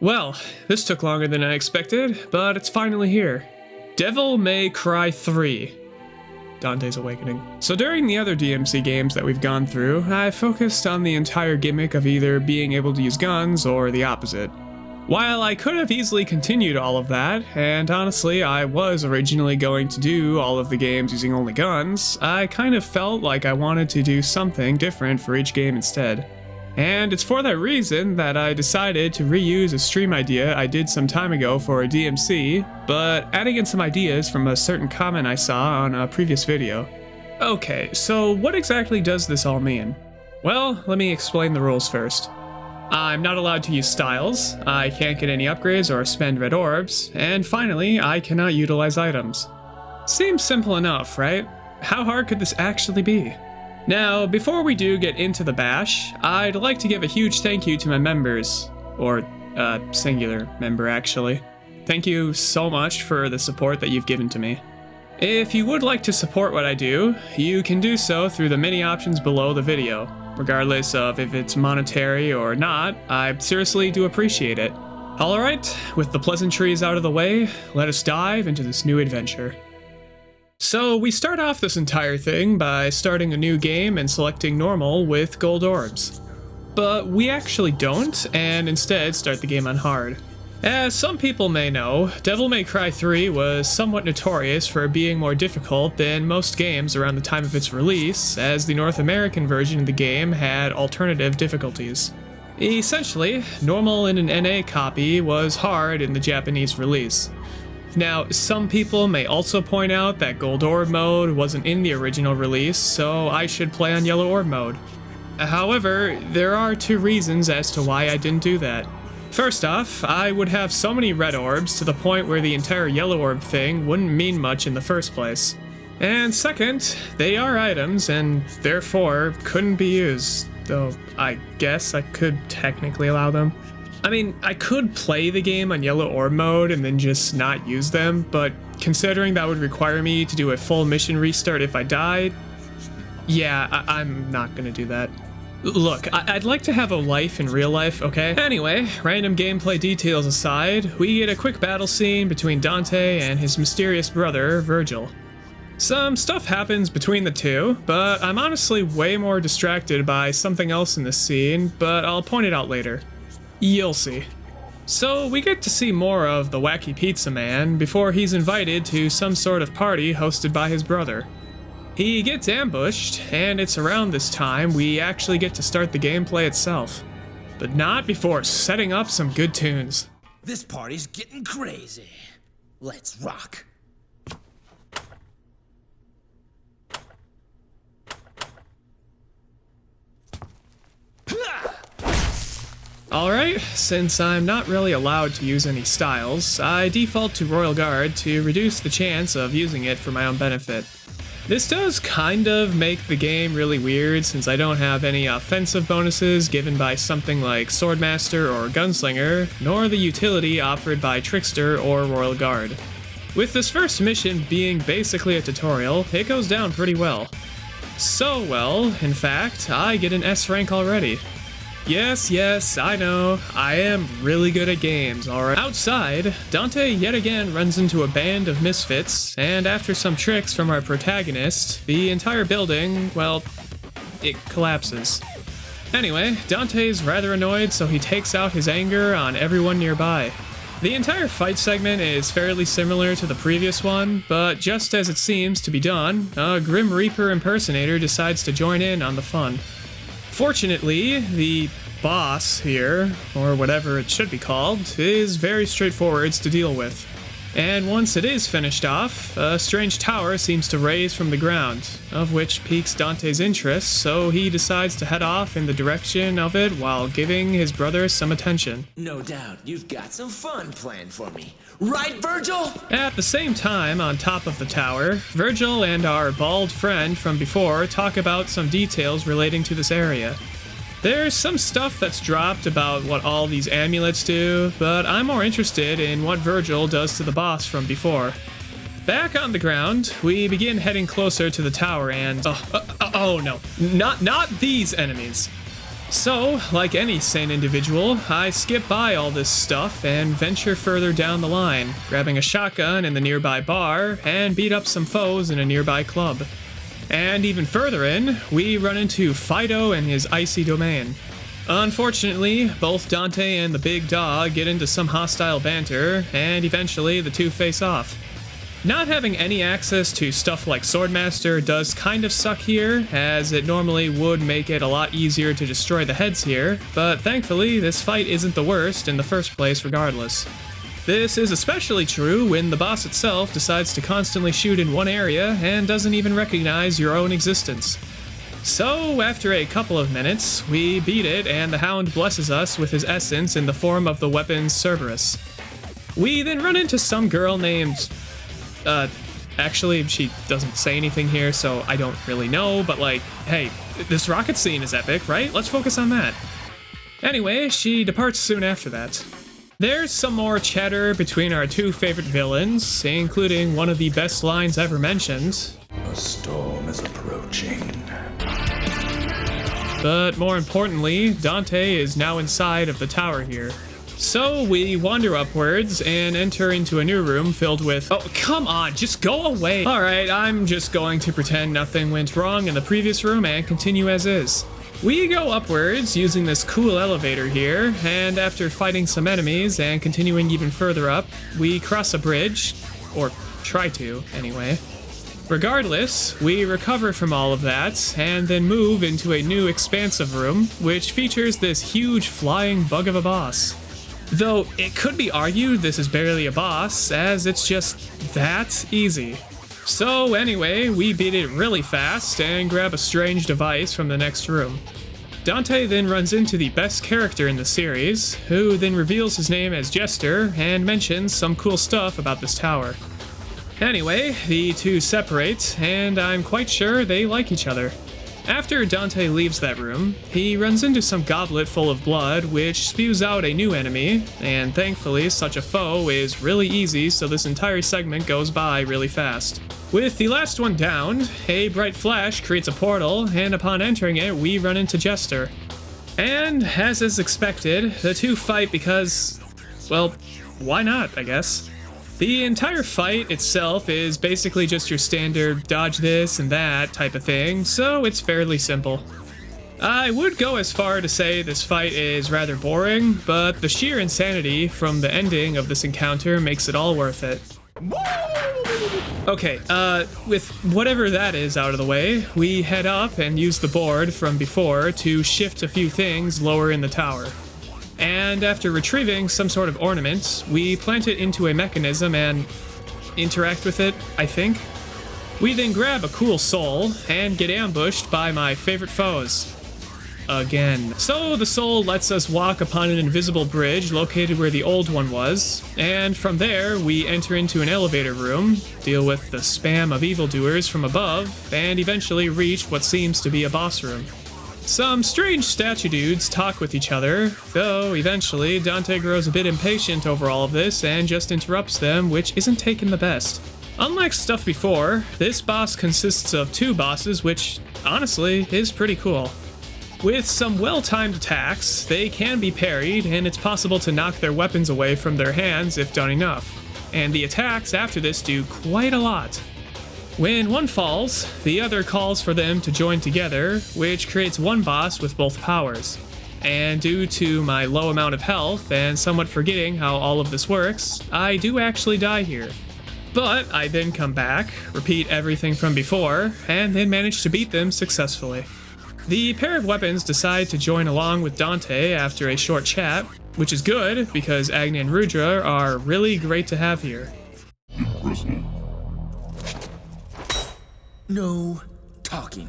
Well, this took longer than I expected, but it's finally here. Devil May Cry 3. Dante's Awakening. So during the other DMC games that we've gone through, I focused on the entire gimmick of either being able to use guns or the opposite. While I could have easily continued all of that, and honestly I was originally going to do all of the games using only guns, I kind of felt like I wanted to do something different for each game instead. And it's for that reason that I decided to reuse a stream idea I did some time ago for a DMC, but adding in some ideas from a certain comment I saw on a previous video. Okay, so what exactly does this all mean? Well, let me explain the rules first. I'm not allowed to use styles, I can't get any upgrades or spend red orbs, and finally, I cannot utilize items. Seems simple enough, right? How hard could this actually be? Now, before we do get into the bash, I'd like to give a huge thank you to my members, or singular member actually. Thank you so much for the support that you've given to me. If you would like to support what I do, you can do so through the many options below the video. Regardless of if it's monetary or not, I seriously do appreciate it. Alright, with the pleasantries out of the way, let us dive into this new adventure. So we start off this entire thing by starting a new game and selecting normal with gold orbs. But we actually don't, and instead start the game on hard. As some people may know, Devil May Cry 3 was somewhat notorious for being more difficult than most games around the time of its release, as the North American version of the game had alternative difficulties. Essentially, normal in an NA copy was hard in the Japanese release. Now, some people may also point out that Gold Orb mode wasn't in the original release, so I should play on Yellow Orb mode. However, there are two reasons as to why I didn't do that. First off, I would have so many red orbs to the point where the entire yellow orb thing wouldn't mean much in the first place. And second, they are items and therefore couldn't be used, though I guess I could technically allow them. I mean, I could play the game on yellow orb mode and then just not use them, but considering that would require me to do a full mission restart if I died, yeah, I'm not gonna do that. Look, I'd like to have a life in real life, okay? Anyway, random gameplay details aside, we get a quick battle scene between Dante and his mysterious brother, Vergil. Some stuff happens between the two, but I'm honestly way more distracted by something else in this scene, but I'll point it out later. You'll see. So we get to see more of the wacky pizza man before he's invited to some sort of party hosted by his brother. He gets ambushed, and it's around this time we actually get to start the gameplay itself. But not before setting up some good tunes. This party's getting crazy. Let's rock. Alright, since I'm not really allowed to use any styles, I default to Royal Guard to reduce the chance of using it for my own benefit. This does kind of make the game really weird since I don't have any offensive bonuses given by something like Swordmaster or Gunslinger, nor the utility offered by Trickster or Royal Guard. With this first mission being basically a tutorial, it goes down pretty well. So well, in fact, I get an S rank already. Yes, I know, I am really good at games, alright. Outside, Dante yet again runs into a band of misfits, and after some tricks from our protagonist, the entire building, well, it collapses. Anyway, Dante's rather annoyed, so he takes out his anger on everyone nearby. The entire fight segment is fairly similar to the previous one, but just as it seems to be done, a Grim Reaper impersonator decides to join in on the fun. Fortunately, the boss here, or whatever it should be called, is very straightforward to deal with. And once it is finished off, a strange tower seems to raise from the ground, of which piques Dante's interest, so he decides to head off in the direction of it while giving his brother some attention. No doubt you've got some fun planned for me. Right, Vergil? At the same time, on top of the tower, Vergil and our bald friend from before talk about some details relating to this area. There's some stuff that's dropped about what all these amulets do, but I'm more interested in what Vergil does to the boss from before. Back on the ground, we begin heading closer to the tower and... oh no, not these enemies. So, like any sane individual, I skip by all this stuff and venture further down the line, grabbing a shotgun in the nearby bar and beat up some foes in a nearby club. And even further in, we run into Fido and his icy domain. Unfortunately, both Dante and the big dog get into some hostile banter, and eventually the two face off. Not having any access to stuff like Swordmaster does kind of suck here, as it normally would make it a lot easier to destroy the heads here, but thankfully this fight isn't the worst in the first place regardless. This is especially true when the boss itself decides to constantly shoot in one area and doesn't even recognize your own existence. So, after a couple of minutes, we beat it and the Hound blesses us with his essence in the form of the weapon Cerberus. We then run into some girl named... actually, she doesn't say anything here, so I don't really know, but like, hey, this rocket scene is epic, right? Let's focus on that. Anyway, she departs soon after that. There's some more chatter between our two favorite villains, including one of the best lines ever mentioned. A storm is approaching. But more importantly, Dante is now inside of the tower here. So we wander upwards and enter into a new room filled with... Oh, come on, just go away! Alright, I'm just going to pretend nothing went wrong in the previous room and continue as is. We go upwards using this cool elevator here, and after fighting some enemies and continuing even further up, we cross a bridge, or try to, anyway. Regardless, we recover from all of that, and then move into a new expansive room, which features this huge flying bug of a boss. Though it could be argued this is barely a boss, as it's just that easy. So anyway, we beat it really fast and grab a strange device from the next room. Dante then runs into the best character in the series, who then reveals his name as Jester and mentions some cool stuff about this tower. Anyway, the two separate, and I'm quite sure they like each other. After Dante leaves that room, he runs into some goblet full of blood, which spews out a new enemy, and thankfully such a foe is really easy, so this entire segment goes by really fast. With the last one down, a bright flash creates a portal, and upon entering it, we run into Jester. And, as is expected, the two fight because, well, why not, I guess? The entire fight itself is basically just your standard dodge this and that type of thing, so it's fairly simple. I would go as far to say this fight is rather boring, but the sheer insanity from the ending of this encounter makes it all worth it. Okay, with whatever that is out of the way, we head up and use the board from before to shift a few things lower in the tower. And after retrieving some sort of ornament, we plant it into a mechanism and interact with it, I think. We then grab a cool soul and get ambushed by my favorite foes. Again. So the soul lets us walk upon an invisible bridge located where the old one was, and from there we enter into an elevator room, deal with the spam of evildoers from above, and eventually reach what seems to be a boss room. Some strange statue dudes talk with each other, though eventually Dante grows a bit impatient over all of this and just interrupts them, which isn't taken the best. Unlike stuff before, this boss consists of two bosses, which, honestly, is pretty cool. With some well-timed attacks, they can be parried, and it's possible to knock their weapons away from their hands if done enough. And the attacks after this do quite a lot. When one falls, the other calls for them to join together, which creates one boss with both powers. And due to my low amount of health and somewhat forgetting how all of this works, I do actually die here. But I then come back, repeat everything from before, and then manage to beat them successfully. The pair of weapons decide to join along with Dante after a short chat, which is good because Agni and Rudra are really great to have here. No talking.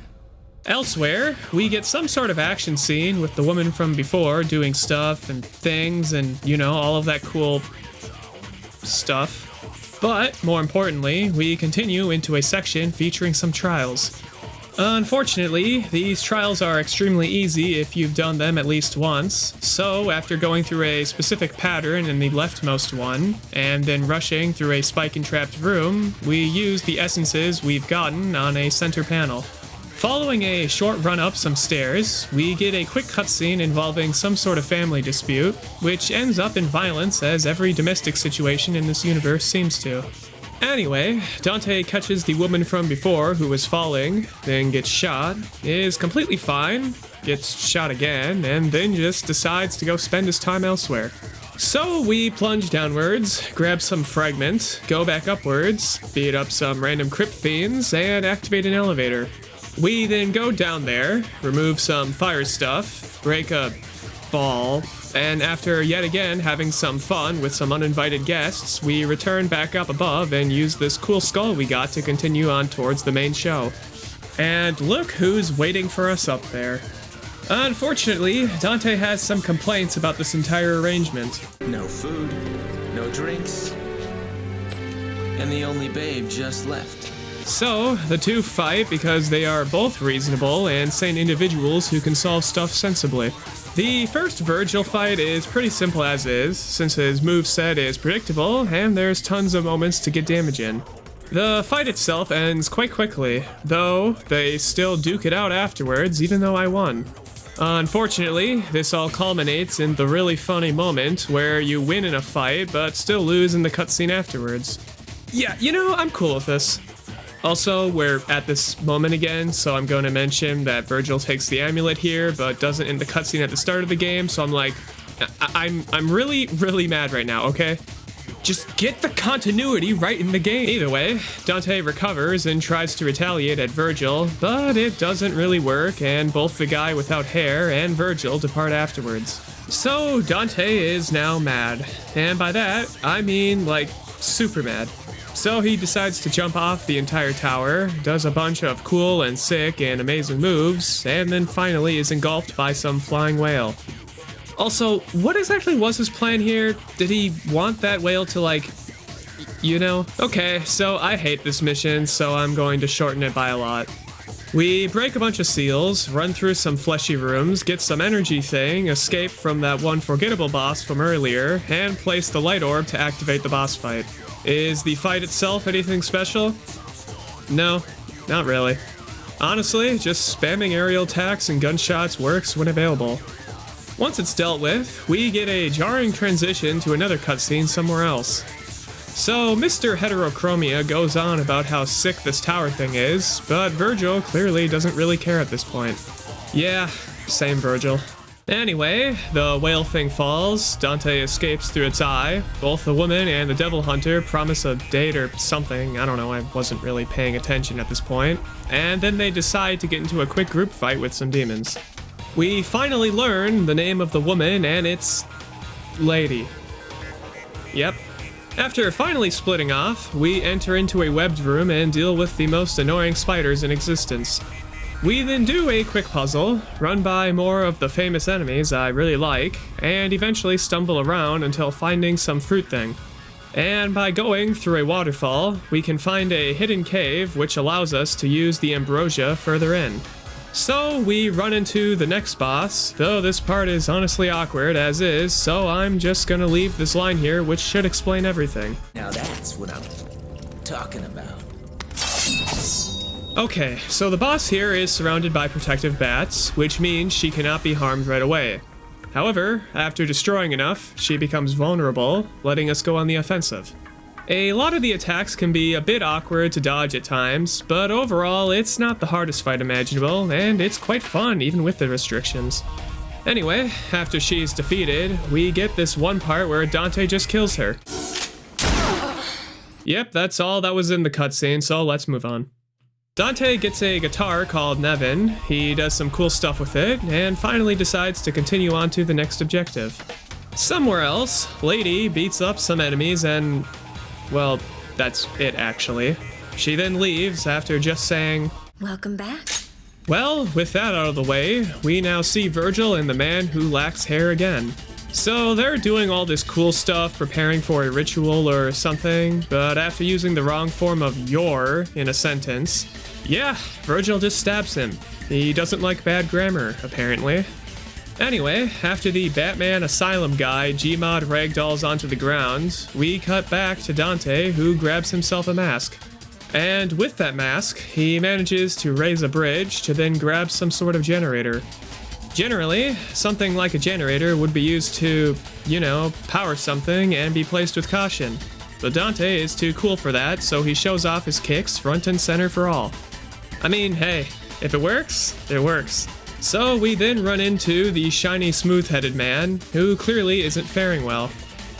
Elsewhere, we get some sort of action scene with the woman from before doing stuff and things and, you know, all of that cool stuff. But, more importantly, we continue into a section featuring some trials. Unfortunately, these trials are extremely easy if you've done them at least once, so after going through a specific pattern in the leftmost one, and then rushing through a spike-and-trapped room, we use the essences we've gotten on a center panel. Following a short run up some stairs, we get a quick cutscene involving some sort of family dispute, which ends up in violence as every domestic situation in this universe seems to. Anyway, Dante catches the woman from before who was falling, then gets shot, is completely fine, gets shot again, and then just decides to go spend his time elsewhere. So we plunge downwards, grab some fragment, go back upwards, beat up some random crypt fiends, and activate an elevator. We then go down there, remove some fire stuff, break a ball, and after yet again having some fun with some uninvited guests, we return back up above and use this cool skull we got to continue on towards the main show. And look who's waiting for us up there. Unfortunately, Dante has some complaints about this entire arrangement. No food, no drinks, and the only babe just left. So, the two fight because they are both reasonable and sane individuals who can solve stuff sensibly. The first Vergil fight is pretty simple as is, since his moveset is predictable and there's tons of moments to get damage in. The fight itself ends quite quickly, though they still duke it out afterwards even though I won. Unfortunately, this all culminates in the really funny moment where you win in a fight but still lose in the cutscene afterwards. Yeah, you know, I'm cool with this. Also, we're at this moment again, so I'm going to mention that Vergil takes the amulet here, but doesn't in the cutscene at the start of the game, so I'm like, I'm really, really mad right now, okay? Just get the continuity right in the game. Either way, Dante recovers and tries to retaliate at Vergil, but it doesn't really work, and both the guy without hair and Vergil depart afterwards. So, Dante is now mad, and by that, I mean, like, super mad. So he decides to jump off the entire tower, does a bunch of cool and sick and amazing moves, and then finally is engulfed by some flying whale. Also, what exactly was his plan here? Did he want that whale to, like, you know? Okay, so I hate this mission, so I'm going to shorten it by a lot. We break a bunch of seals, run through some fleshy rooms, get some energy thing, escape from that one forgettable boss from earlier, and place the light orb to activate the boss fight. Is the fight itself anything special? No, not really. Honestly, just spamming aerial attacks and gunshots works when available. Once it's dealt with, we get a jarring transition to another cutscene somewhere else. So, Mr. Heterochromia goes on about how sick this tower thing is, but Vergil clearly doesn't really care at this point. Yeah, same Vergil. Anyway, the whale thing falls, Dante escapes through its eye, both the woman and the devil hunter promise a date or something, I don't know, I wasn't really paying attention at this point, and then they decide to get into a quick group fight with some demons. We finally learn the name of the woman, and it's Lady. Yep. After finally splitting off, we enter into a webbed room and deal with the most annoying spiders in existence. We then do a quick puzzle, run by more of the famous enemies I really like, and eventually stumble around until finding some fruit thing. And by going through a waterfall, we can find a hidden cave which allows us to use the ambrosia further in. So we run into the next boss, though this part is honestly awkward as is, so I'm just gonna leave this line here which should explain everything. Now that's what I'm talking about. Okay, so the boss here is surrounded by protective bats, which means she cannot be harmed right away. However, after destroying enough, she becomes vulnerable, letting us go on the offensive. A lot of the attacks can be a bit awkward to dodge at times, but overall it's not the hardest fight imaginable, and it's quite fun even with the restrictions. Anyway, after she's defeated, we get this one part where Dante just kills her. Yep, that's all that was in the cutscene, so let's move on. Dante gets a guitar called Nevin, he does some cool stuff with it, and finally decides to continue on to the next objective. Somewhere else, Lady beats up some enemies and, well, that's it actually. She then leaves after just saying, "Welcome back." Well, with that out of the way, we now see Vergil and the man who lacks hair again. So they're doing all this cool stuff, preparing for a ritual or something, but after using the wrong form of "your" in a sentence, yeah, Vergil just stabs him. He doesn't like bad grammar, apparently. Anyway, after the Batman Asylum guy Gmod ragdolls onto the ground, we cut back to Dante, who grabs himself a mask. And with that mask, he manages to raise a bridge to then grab some sort of generator. Generally, something like a generator would be used to, power something and be placed with caution. But Dante is too cool for that, so he shows off his kicks front and center for all. I mean, hey, if it works, it works. So we then run into the shiny smooth-headed man, who clearly isn't faring well.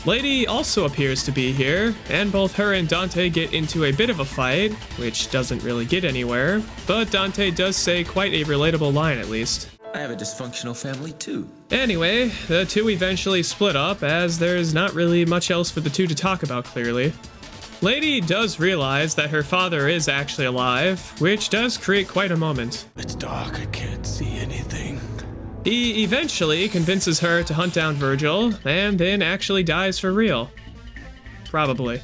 Lady also appears to be here, and both her and Dante get into a bit of a fight, which doesn't really get anywhere, but Dante does say quite a relatable line at least. I have a dysfunctional family too. Anyway, the two eventually split up, as there's not really much else for the two to talk about clearly. Lady does realize that her father is actually alive, which does create quite a moment. It's dark, I can't see anything. He eventually convinces her to hunt down Vergil, and then actually dies for real. Probably.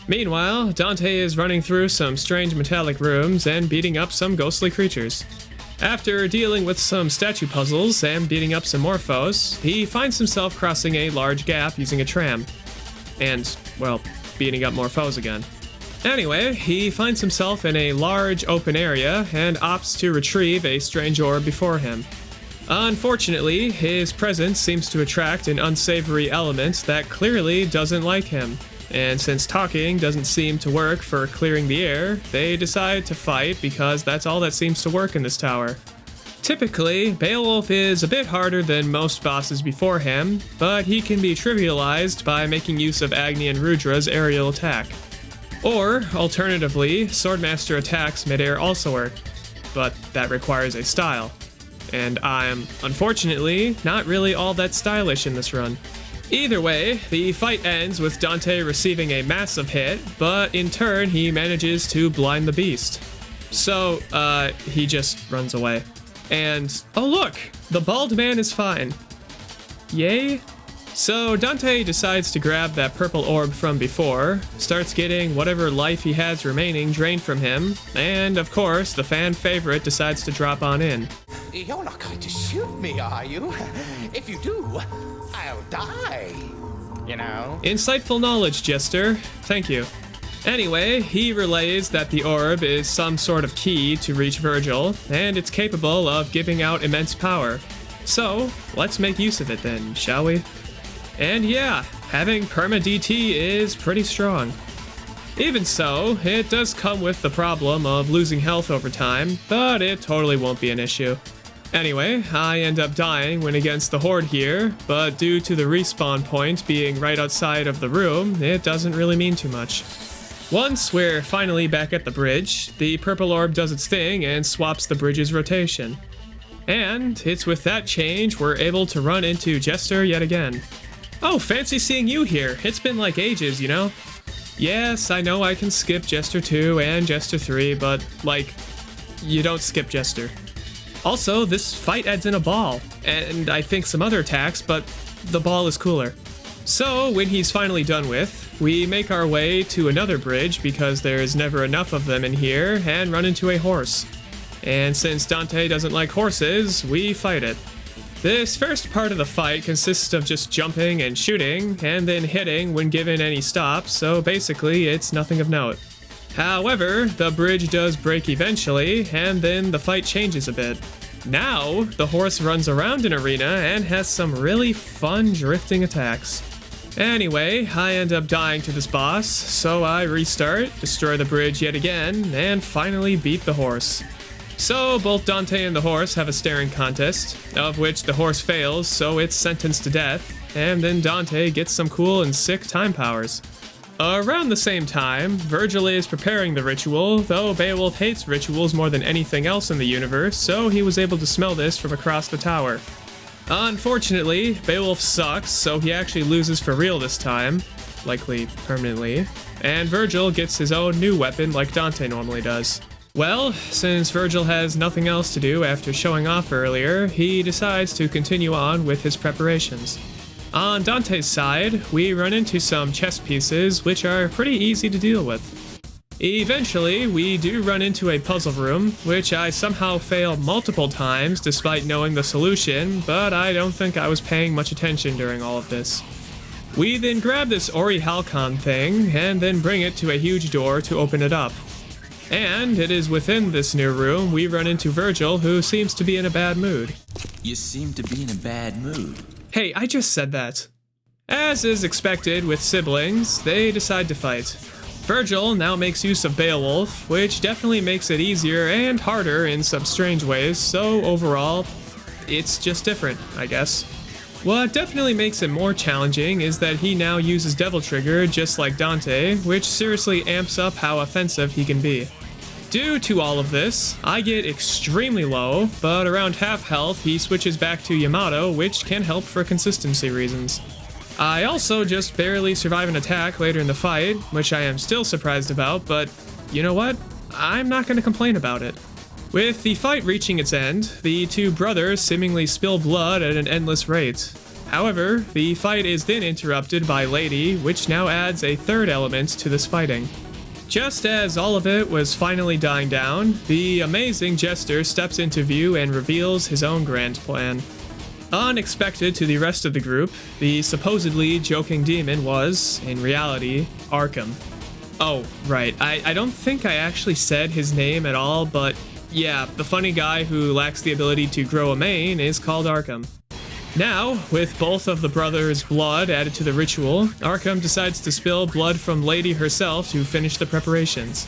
Meanwhile, Dante is running through some strange metallic rooms and beating up some ghostly creatures. After dealing with some statue puzzles and beating up some more foes, he finds himself crossing a large gap using a tram. And, well, beating up more foes again. Anyway, he finds himself in a large open area and opts to retrieve a strange orb before him. Unfortunately, his presence seems to attract an unsavory element that clearly doesn't like him. And since talking doesn't seem to work for clearing the air, they decide to fight because that's all that seems to work in this tower. Typically, Beowulf is a bit harder than most bosses before him, but he can be trivialized by making use of Agni and Rudra's aerial attack. Or, alternatively, Swordmaster attacks midair also work, but that requires a style. And I'm, unfortunately, not really all that stylish in this run. Either way, the fight ends with Dante receiving a massive hit, but in turn he manages to blind the beast. So, he just runs away. And, oh look! The bald man is fine. Yay? So Dante decides to grab that purple orb from before, starts getting whatever life he has remaining drained from him, and of course, the fan favorite decides to drop on in. You're not going to shoot me, are you? If you do, I'll die. Insightful knowledge, Jester. Thank you. Anyway, he relays that the orb is some sort of key to reach Vergil, and it's capable of giving out immense power. So, let's make use of it then, shall we? And yeah, having perma-DT is pretty strong. Even so, it does come with the problem of losing health over time, but it totally won't be an issue. Anyway, I end up dying when against the Horde here, but due to the respawn point being right outside of the room, it doesn't really mean too much. Once we're finally back at the bridge, the purple orb does its thing and swaps the bridge's rotation. And it's with that change we're able to run into Jester yet again. Oh, fancy seeing you here. It's been like ages, you know? Yes, I know I can skip Jester 2 and Jester 3, but, you don't skip Jester. Also, this fight adds in a ball, and I think some other attacks, but the ball is cooler. So, when he's finally done with, we make our way to another bridge because there's never enough of them in here, and run into a horse. And since Dante doesn't like horses, we fight it. This first part of the fight consists of just jumping and shooting, and then hitting when given any stops, so basically it's nothing of note. However, the bridge does break eventually, and then the fight changes a bit. Now, the horse runs around an arena and has some really fun drifting attacks. Anyway, I end up dying to this boss, so I restart, destroy the bridge yet again, and finally beat the horse. So, both Dante and the horse have a staring contest, of which the horse fails, so it's sentenced to death, and then Dante gets some cool and sick time powers. Around the same time, Vergil is preparing the ritual, though Beowulf hates rituals more than anything else in the universe, so he was able to smell this from across the tower. Unfortunately, Beowulf sucks, so he actually loses for real this time, likely permanently, and Vergil gets his own new weapon like Dante normally does. Well, since Vergil has nothing else to do after showing off earlier, he decides to continue on with his preparations. On Dante's side, we run into some chess pieces, which are pretty easy to deal with. Eventually, we do run into a puzzle room, which I somehow fail multiple times despite knowing the solution, but I don't think I was paying much attention during all of this. We then grab this Ori Halcon thing, and then bring it to a huge door to open it up. And it is within this new room we run into Vergil, who seems to be in a bad mood. You seem to be in a bad mood. Hey, I just said that. As is expected with siblings, they decide to fight. Vergil now makes use of Beowulf, which definitely makes it easier and harder in some strange ways, so overall, it's just different, I guess. What definitely makes it more challenging is that he now uses Devil Trigger just like Dante, which seriously amps up how offensive he can be. Due to all of this, I get extremely low, but around half health he switches back to Yamato, which can help for consistency reasons. I also just barely survive an attack later in the fight, which I am still surprised about, but you know what? I'm not going to complain about it. With the fight reaching its end, the two brothers seemingly spill blood at an endless rate. However, the fight is then interrupted by Lady, which now adds a third element to this fighting. Just as all of it was finally dying down, the amazing Jester steps into view and reveals his own grand plan. Unexpected to the rest of the group, the supposedly joking demon was, in reality, Arkham. Oh, right, I don't think I actually said his name at all, but yeah, the funny guy who lacks the ability to grow a mane is called Arkham. Now, with both of the brothers' blood added to the ritual, Arkham decides to spill blood from Lady herself to finish the preparations.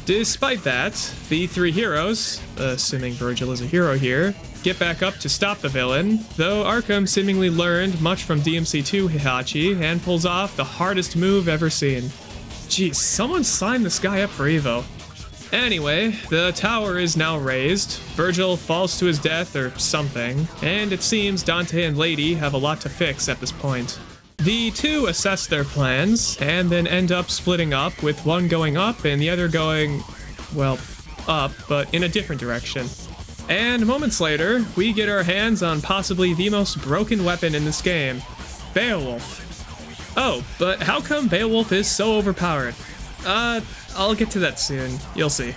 Despite that, the three heroes, assuming Vergil is a hero here, get back up to stop the villain, though Arkham seemingly learned much from DMC2 Heihachi and pulls off the hardest move ever seen. Geez, someone signed this guy up for Evo. Anyway, the tower is now raised, Vergil falls to his death or something, and it seems Dante and Lady have a lot to fix at this point. The two assess their plans, and then end up splitting up, with one going up and the other going, well, up, but in a different direction. And moments later, we get our hands on possibly the most broken weapon in this game, Beowulf. Oh, but how come Beowulf is so overpowered? I'll get to that soon. You'll see.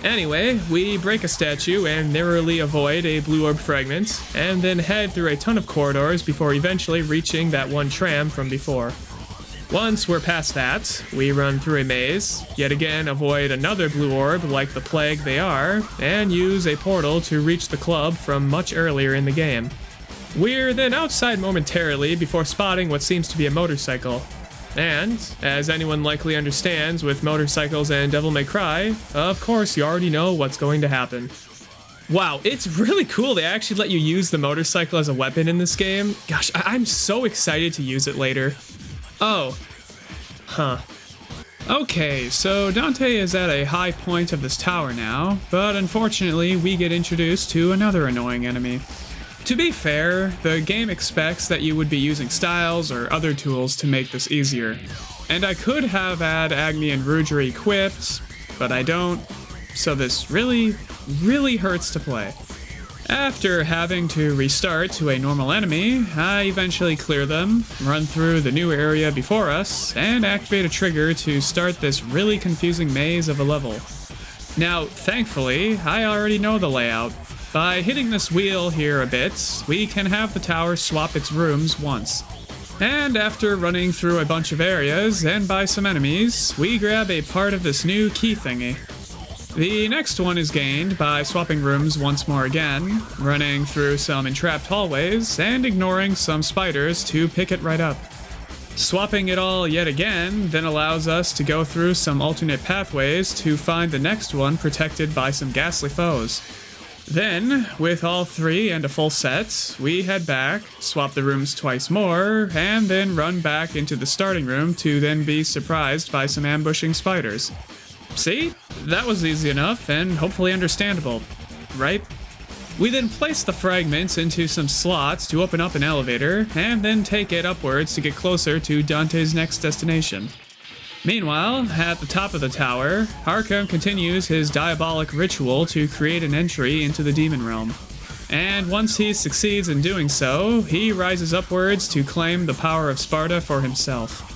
Anyway, we break a statue and narrowly avoid a blue orb fragment, and then head through a ton of corridors before eventually reaching that one tram from before. Once we're past that, we run through a maze, yet again avoid another blue orb like the plague they are, and use a portal to reach the club from much earlier in the game. We're then outside momentarily before spotting what seems to be a motorcycle. And, as anyone likely understands with motorcycles and Devil May Cry, of course you already know what's going to happen. Wow, it's really cool they actually let you use the motorcycle as a weapon in this game. Gosh, I'm so excited to use it later. Oh. Huh. Okay, so Dante is at a high point of this tower now, but unfortunately we get introduced to another annoying enemy. To be fair, the game expects that you would be using styles or other tools to make this easier. And I could have had Agni and Rudra equipped, but I don't, so this really hurts to play. After having to restart to a normal enemy, I eventually clear them, run through the new area before us, and activate a trigger to start this really confusing maze of a level. Now, thankfully, I already know the layout. By hitting this wheel here a bit, we can have the tower swap its rooms once. And after running through a bunch of areas and by some enemies, we grab a part of this new key thingy. The next one is gained by swapping rooms once more again, running through some entrapped hallways, and ignoring some spiders to pick it right up. Swapping it all yet again then allows us to go through some alternate pathways to find the next one protected by some ghastly foes. Then, with all three and a full set, we head back, swap the rooms twice more, and then run back into the starting room to then be surprised by some ambushing spiders. See? That was easy enough and hopefully understandable, right? We then place the fragments into some slots to open up an elevator, and then take it upwards to get closer to Dante's next destination. Meanwhile, at the top of the tower, Arkham continues his diabolic ritual to create an entry into the demon realm. And once he succeeds in doing so, he rises upwards to claim the power of Sparta for himself.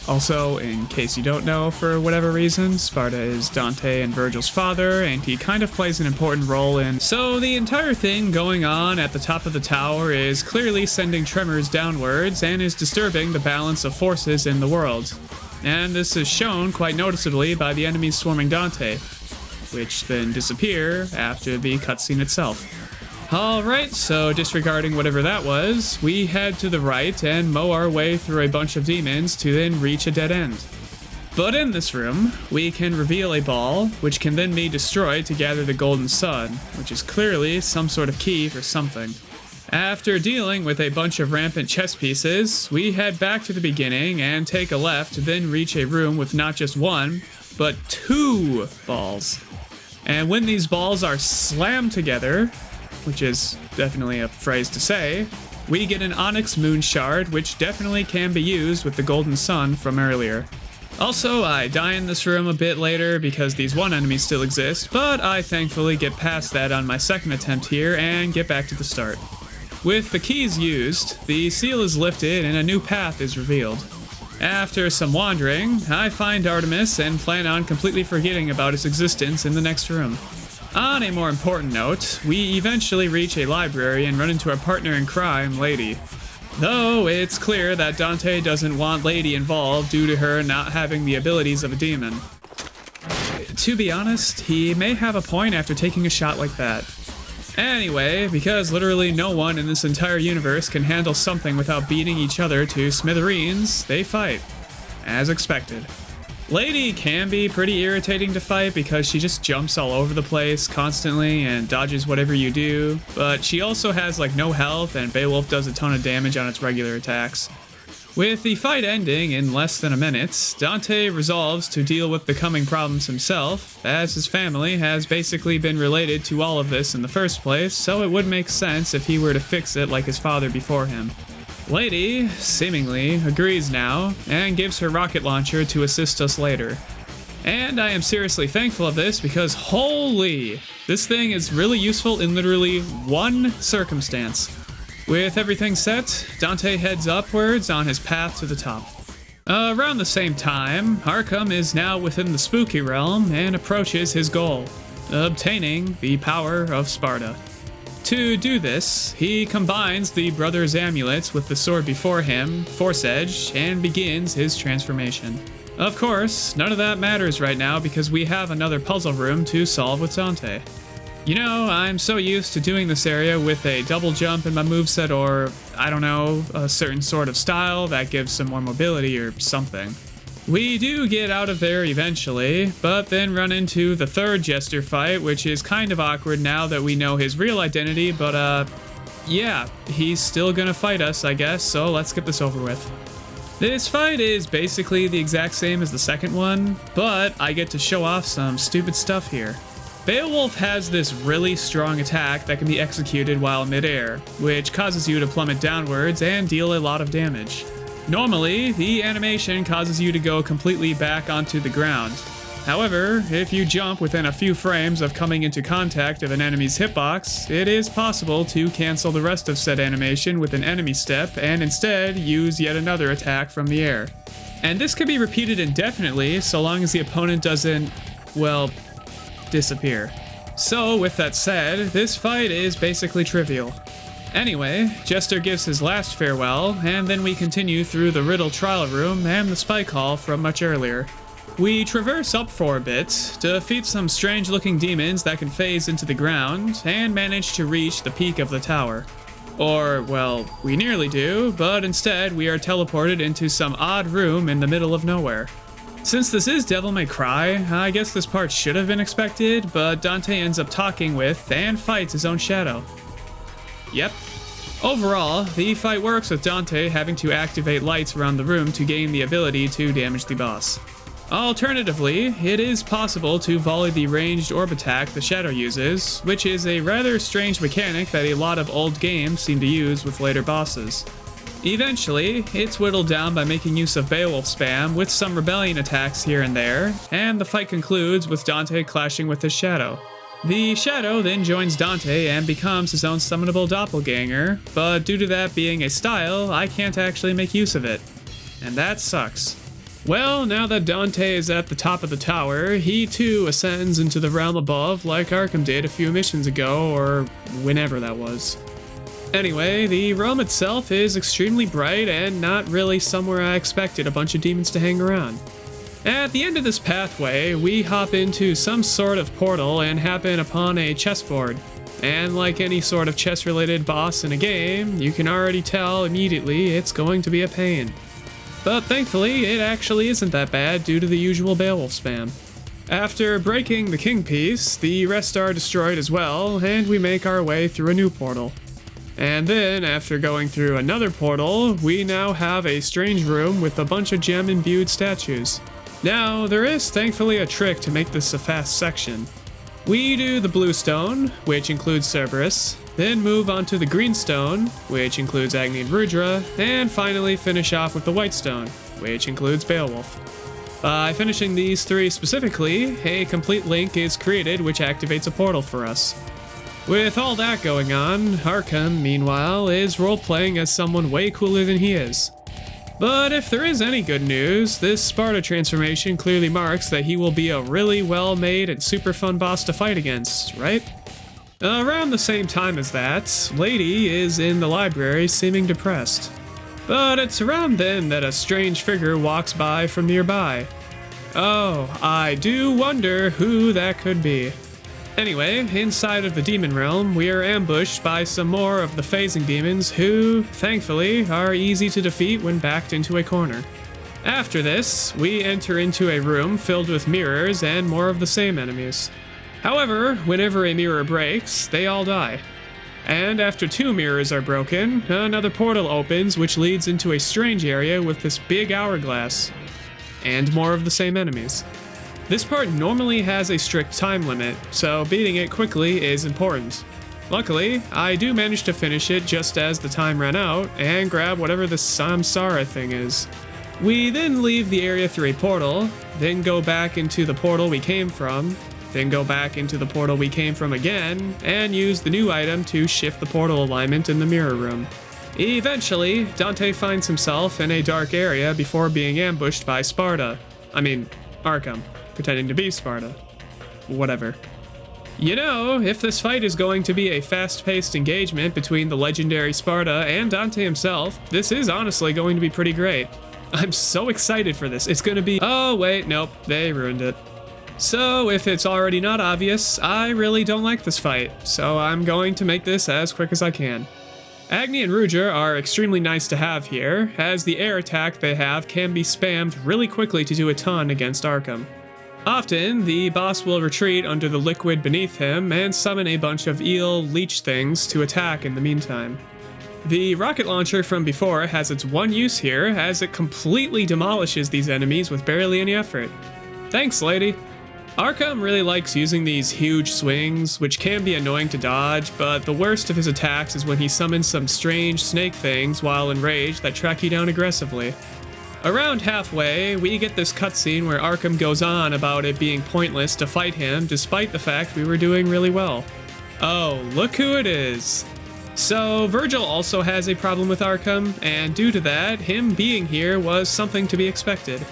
Also, in case you don't know, for whatever reason, Sparta is Dante and Vergil's father, and he kind of plays an important role in... So the entire thing going on at the top of the tower is clearly sending tremors downwards and is disturbing the balance of forces in the world. and this is shown quite noticeably by the enemies swarming Dante, which then disappear after the cutscene itself. Alright, so disregarding whatever that was, we head to the right and mow our way through a bunch of demons to then reach a dead end. But in this room, we can reveal a ball, which can then be destroyed to gather the golden sun, which is clearly some sort of key for something. After dealing with a bunch of rampant chess pieces, we head back to the beginning and take a left to then reach a room with not just one, but 2 balls. And when these balls are slammed together, which is definitely a phrase to say, we get an onyx moon shard, which definitely can be used with the golden sun from earlier. Also, I die in this room a bit later because these one enemies still exist, but I thankfully get past that on my second attempt here and get back to the start. With the keys used, the seal is lifted and a new path is revealed. After some wandering, I find Artemis and plan on completely forgetting about its existence in the next room. On a more important note, we eventually reach a library and run into our partner in crime, Lady. Though it's clear that Dante doesn't want Lady involved due to her not having the abilities of a demon. To be honest, he may have a point after taking a shot like that. Anyway, because literally no one in this entire universe can handle something without beating each other to smithereens, they fight. As expected. Lady can be pretty irritating to fight because she just jumps all over the place constantly and dodges whatever you do, but she also has like no health and Beowulf does a ton of damage on its regular attacks. With the fight ending in less than a minute, Dante resolves to deal with the coming problems himself, as his family has basically been related to all of this in the first place, so it would make sense if he were to fix it like his father before him. Lady, seemingly, agrees now, and gives her rocket launcher to assist us later. And I am seriously thankful of this because holy, this thing is really useful in literally one circumstance. With everything set, Dante heads upwards on his path to the top. Around the same time, Arkham is now within the spooky realm and approaches his goal, obtaining the power of Sparta. To do this, he combines the brother's amulets with the sword before him, Force Edge, and begins his transformation. Of course, none of that matters right now because we have another puzzle room to solve with Dante. You know, I'm so used to doing this area with a double jump in my moveset or, I don't know, a certain sort of style that gives some more mobility or something. We do get out of there eventually, but then run into the third Jester fight, which is kind of awkward now that we know his real identity, but yeah, he's still gonna fight us, I guess, so let's get this over with. This fight is basically the exact same as the second one, but I get to show off some stupid stuff here. Beowulf has this really strong attack that can be executed while midair, which causes you to plummet downwards and deal a lot of damage. Normally, the animation causes you to go completely back onto the ground. However, if you jump within a few frames of coming into contact of an enemy's hitbox, it is possible to cancel the rest of said animation with an enemy step and instead use yet another attack from the air. And this can be repeated indefinitely so long as the opponent doesn't, well, disappear. So with that said, this fight is basically trivial. Anyway, Jester gives his last farewell, and then we continue through the Riddle trial room and the spike hall from much earlier. We traverse up for a bit, defeat some strange looking demons that can phase into the ground, and manage to reach the peak of the tower. Or, well, we nearly do, but instead we are teleported into some odd room in the middle of nowhere. Since this is Devil May Cry, I guess this part should have been expected, but Dante ends up talking with and fights his own shadow. Yep. Overall, the fight works with Dante having to activate lights around the room to gain the ability to damage the boss. Alternatively, it is possible to volley the ranged orb attack the shadow uses, which is a rather strange mechanic that a lot of old games seem to use with later bosses. Eventually, it's whittled down by making use of Beowulf spam with some rebellion attacks here and there, and the fight concludes with Dante clashing with his shadow. The shadow then joins Dante and becomes his own summonable doppelganger, but due to that being a style, I can't actually make use of it. And that sucks. Well, now that Dante is at the top of the tower, he too ascends into the realm above like Arkham did a few missions ago, or whenever that was. Anyway, the realm itself is extremely bright and not really somewhere I expected a bunch of demons to hang around. At the end of this pathway, we hop into some sort of portal and happen upon a chessboard. And like any sort of chess-related boss in a game, you can already tell immediately it's going to be a pain. But thankfully, it actually isn't that bad due to the usual Beowulf spam. After breaking the king piece, the rest are destroyed as well, and we make our way through a new portal. And then, after going through another portal, we now have a strange room with a bunch of gem-imbued statues. Now, there is thankfully a trick to make this a fast section. We do the blue stone, which includes Cerberus, then move on to the green stone, which includes Agni and Rudra, and finally finish off with the white stone, which includes Beowulf. By finishing these three specifically, a complete link is created which activates a portal for us. With all that going on, Arkham, meanwhile, is role-playing as someone way cooler than he is. But if there is any good news, this Sparta transformation clearly marks that he will be a really well-made and super fun boss to fight against, right? Around the same time as that, Lady is in the library seeming depressed. But it's around then that a strange figure walks by from nearby. Oh, I do wonder who that could be. Anyway, inside of the demon realm, we are ambushed by some more of the phasing demons who, thankfully, are easy to defeat when backed into a corner. After this, we enter into a room filled with mirrors and more of the same enemies. However, whenever a mirror breaks, they all die. And after 2 mirrors are broken, another portal opens which leads into a strange area with this big hourglass. And more of the same enemies. This part normally has a strict time limit, so beating it quickly is important. Luckily, I do manage to finish it just as the time ran out and grab whatever the Samsara thing is. We then leave the area through a portal, then go back into the portal we came from, then go back into the portal we came from again, and use the new item to shift the portal alignment in the mirror room. Eventually, Dante finds himself in a dark area before being ambushed by Arkham, pretending to be Sparta. Whatever. You know, if this fight is going to be a fast-paced engagement between the legendary Sparta and Dante himself, this is honestly going to be pretty great. I'm so excited for this. It's gonna be— oh wait, nope, they ruined it. So, if it's already not obvious, I really don't like this fight, so I'm going to make this as quick as I can. Agni and Rudra are extremely nice to have here, as the air attack they have can be spammed really quickly to do a ton against Arkham. Often, the boss will retreat under the liquid beneath him and summon a bunch of eel leech things to attack in the meantime. The rocket launcher from before has its one use here, as it completely demolishes these enemies with barely any effort. Thanks, lady. Arkham really likes using these huge swings, which can be annoying to dodge, but the worst of his attacks is when he summons some strange snake things while enraged that track you down aggressively. Around halfway, we get this cutscene where Arkham goes on about it being pointless to fight him despite the fact we were doing really well. Oh, look who it is. So, Vergil also has a problem with Arkham, and due to that, him being here was something to be expected.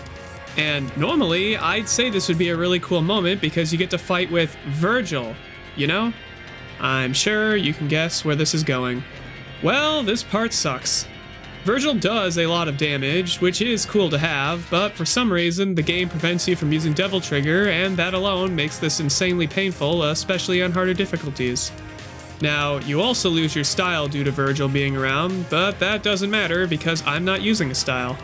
And normally, I'd say this would be a really cool moment because you get to fight with Vergil, you know? I'm sure you can guess where this is going. Well, this part sucks. Vergil does a lot of damage, which is cool to have, but for some reason, the game prevents you from using Devil Trigger, and that alone makes this insanely painful, especially on harder difficulties. Now, you also lose your style due to Vergil being around, but that doesn't matter because I'm not using a style.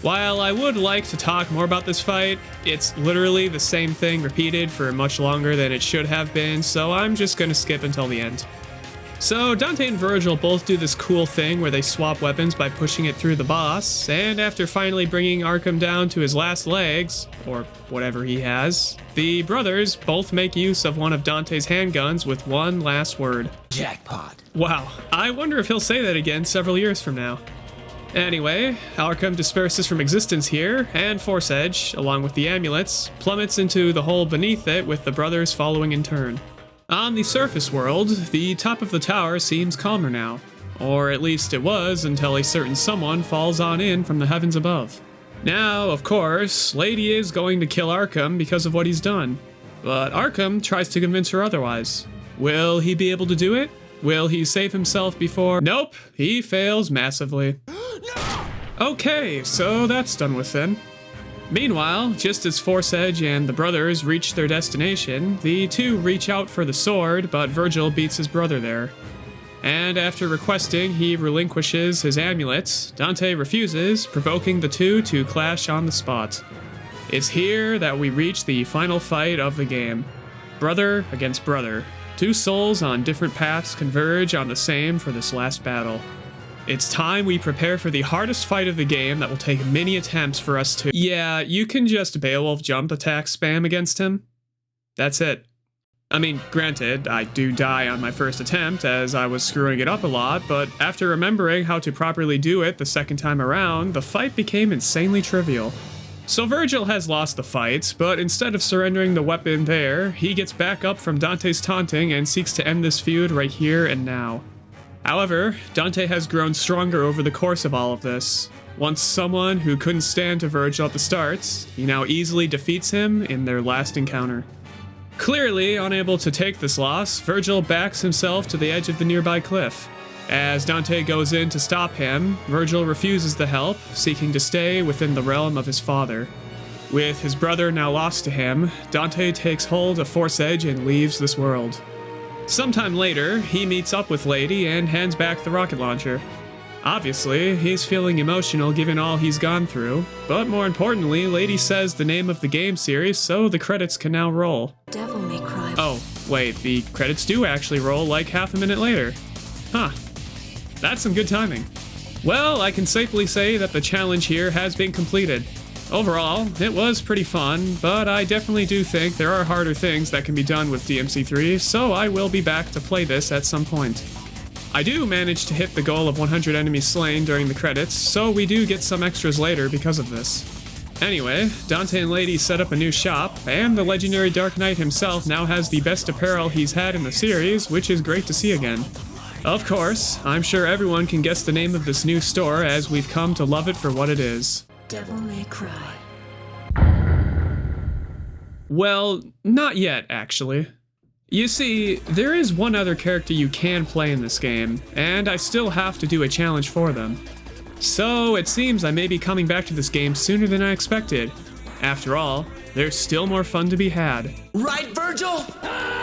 While I would like to talk more about this fight, it's literally the same thing repeated for much longer than it should have been, so I'm just gonna skip until the end. So Dante and Vergil both do this cool thing where they swap weapons by pushing it through the boss, and after finally bringing Arkham down to his last legs, or whatever he has, the brothers both make use of one of Dante's handguns with one last word. Jackpot. Wow, I wonder if he'll say that again several years from now. Anyway, Arkham disperses from existence here, and Force Edge, along with the amulets, plummets into the hole beneath it with the brothers following in turn. On the surface world, the top of the tower seems calmer now. Or at least it was until a certain someone falls on in from the heavens above. Now, of course, Lady is going to kill Arkham because of what he's done. But Arkham tries to convince her otherwise. Will he be able to do it? Will he save himself before? Nope, he fails massively. Okay, so that's done with then. Meanwhile, just as Force Edge and the brothers reach their destination, the two reach out for the sword, but Vergil beats his brother there. And after requesting he relinquishes his amulet, Dante refuses, provoking the two to clash on the spot. It's here that we reach the final fight of the game. Brother against brother. Two souls on different paths converge on the same for this last battle. It's time we prepare for the hardest fight of the game that will take many attempts for us to— Yeah, you can just Beowulf jump attack spam against him. That's it. I mean, granted, I do die on my first attempt as I was screwing it up a lot, but after remembering how to properly do it the second time around, the fight became insanely trivial. So Vergil has lost the fight, but instead of surrendering the weapon there, he gets back up from Dante's taunting and seeks to end this feud right here and now. However, Dante has grown stronger over the course of all of this. Once someone who couldn't stand to Vergil at the start, he now easily defeats him in their last encounter. Clearly unable to take this loss, Vergil backs himself to the edge of the nearby cliff. As Dante goes in to stop him, Vergil refuses the help, seeking to stay within the realm of his father. With his brother now lost to him, Dante takes hold of Force Edge and leaves this world. Sometime later, he meets up with Lady and hands back the rocket launcher. Obviously, he's feeling emotional given all he's gone through, but more importantly, Lady says the name of the game series so the credits can now roll. Devil may cry. Oh, wait, the credits do actually roll like half a minute later. Huh. That's some good timing. Well, I can safely say that the challenge here has been completed. Overall, it was pretty fun, but I definitely do think there are harder things that can be done with DMC3, so I will be back to play this at some point. I do manage to hit the goal of 100 enemies slain during the credits, so we do get some extras later because of this. Anyway, Dante and Lady set up a new shop, and the legendary Dark Knight himself now has the best apparel he's had in the series, which is great to see again. Of course, I'm sure everyone can guess the name of this new store as we've come to love it for what it is. Devil may cry. Well, not yet, actually. You see, there is one other character you can play in this game, and I still have to do a challenge for them. So, it seems I may be coming back to this game sooner than I expected. After all, there's still more fun to be had. Right, Vergil?